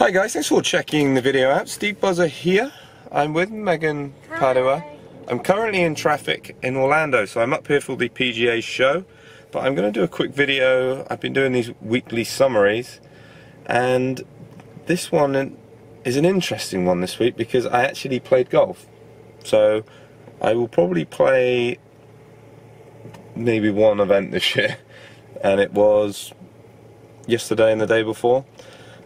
Hi guys, thanks for checking the video out. Steve Buzza here. I'm with Megan Padua. I'm currently in traffic in Orlando, so I'm up here for the PGA show. But I'm going to do a quick video. I've been doing these weekly summaries, and this one is an interesting one this week because I actually played golf. So I will probably play maybe one event this year, and it was yesterday and the day before.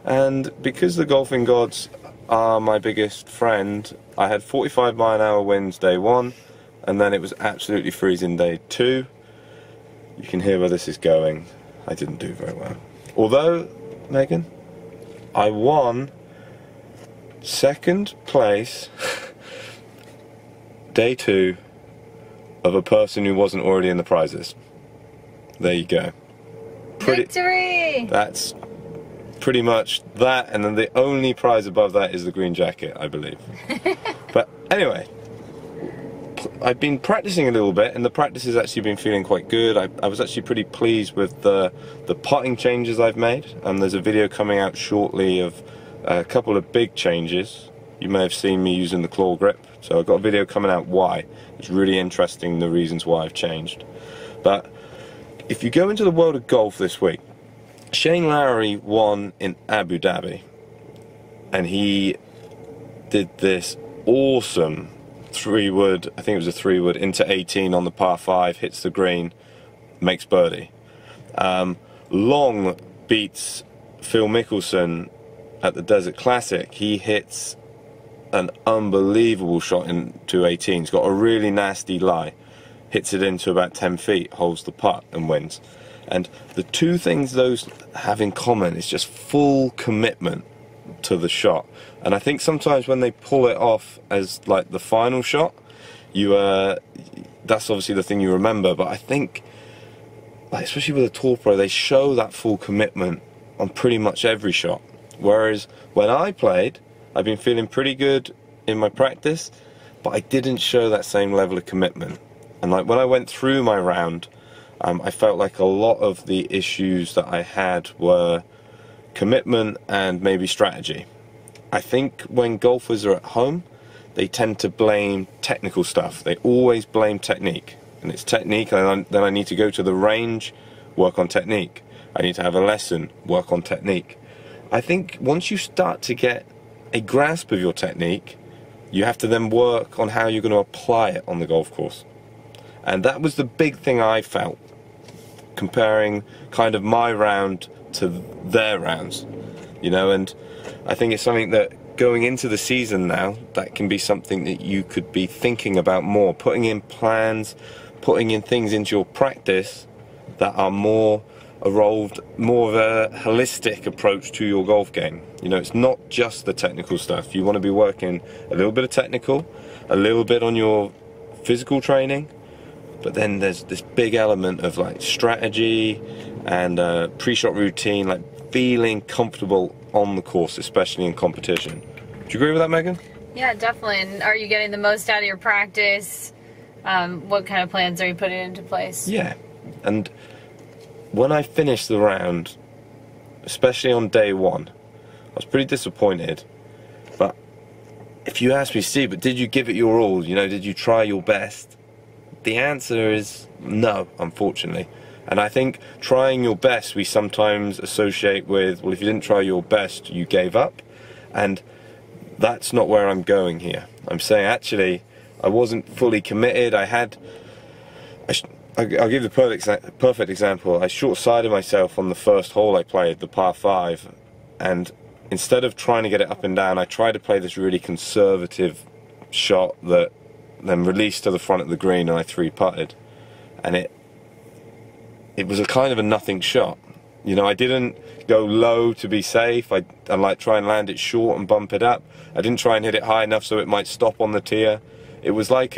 And because the golfing gods are my biggest friend, I had 45-mile-an-hour winds day one, and then it was absolutely freezing day two. You can hear where this is going. I didn't do very well. Although, Megan, I won second place day two of a person who wasn't already in the prizes. There you go. Victory! That's pretty much that, and then the only prize above that is the green jacket, I believe. But anyway, I've been practicing a little bit, and the practice has actually been feeling quite good. I was actually pretty pleased with the putting changes I've made, and there's a video coming out shortly of a couple of big changes. You may have seen me using the claw grip, so I've got a video coming out why. It's really interesting, the reasons why I've changed. But if you go into the world of golf this week, Shane Lowry won in Abu Dhabi, and he did this awesome 3-wood, I think it was a 3-wood, into 18 on the par 5, hits the green, makes birdie. Long beats Phil Mickelson at the Desert Classic. He hits an unbelievable shot into 18. He's got a really nasty lie, hits it into about 10 feet, holds the putt and wins. And the two things those have in common is just full commitment to the shot. And I think sometimes when they pull it off as like the final shot, that's obviously the thing you remember. But I think, like, especially with a tour pro, they show that full commitment on pretty much every shot. Whereas when I played, I've been feeling pretty good in my practice, but I didn't show that same level of commitment. And like when I went through my round, I felt like a lot of the issues that I had were commitment and maybe strategy. I think when golfers are at home, they tend to blame technical stuff. They always blame technique. And it's technique, and then I need to go to the range, work on technique. I need to have a lesson, work on technique. I think once you start to get a grasp of your technique, you have to then work on how you're going to apply it on the golf course. And that was the big thing I felt, comparing kind of my round to their rounds, you know. And I think it's something that going into the season now, that can be something that you could be thinking about more, putting in plans, putting in things into your practice that are more evolved, more of a holistic approach to your golf game. You know, it's not just the technical stuff. You want to be working a little bit of technical, a little bit on your physical training, but then there's this big element of like strategy and pre-shot routine, like feeling comfortable on the course, especially in competition. Do you agree with that, Megan? Yeah, definitely. And are you getting the most out of your practice? What kind of plans are you putting into place? Yeah, and when I finished the round, especially on day one, I was pretty disappointed. But if you ask me, Steve, but did you give it your all? You know, did you try your best? The answer is no, unfortunately. And I think trying your best we sometimes associate with, well, if you didn't try your best, you gave up. And that's not where I'm going here. I'm saying, actually, I wasn't fully committed. I'll give the perfect example. I short-sided myself on the first hole I played, the par 5. And instead of trying to get it up and down, I tried to play this really conservative shot that then released to the front of the green, and I 3-putted, and it was a kind of a nothing shot. You know, I didn't go low to be safe. I like try and land it short and bump it up. I didn't try and hit it high enough so it might stop on the tee. It was like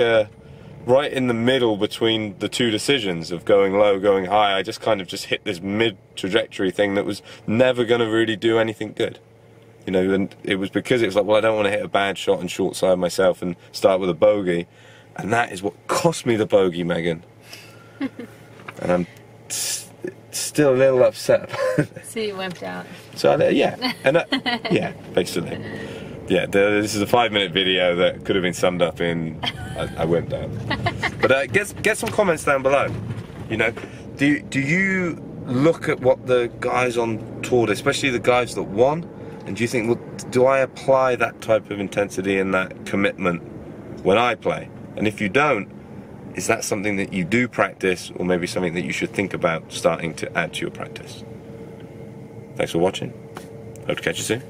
right in the middle between the two decisions of going low, going high. I just kind of just hit this mid trajectory thing that was never going to really do anything good. You know, and it was because it was like, well, I don't want to hit a bad shot and short side myself and start with a bogey. And that is what cost me the bogey, Megan. And I'm still a little upset about it. So you wimped out. So yeah, and yeah, basically, yeah. This is a 5-minute video that could have been summed up in I wimped out. But get some comments down below. You know, do you look at what the guys on tour, especially the guys that won, and do you think, well, do I apply that type of intensity and that commitment when I play? And if you don't, is that something that you do practice, or maybe something that you should think about starting to add to your practice? Thanks for watching. Hope to catch you soon.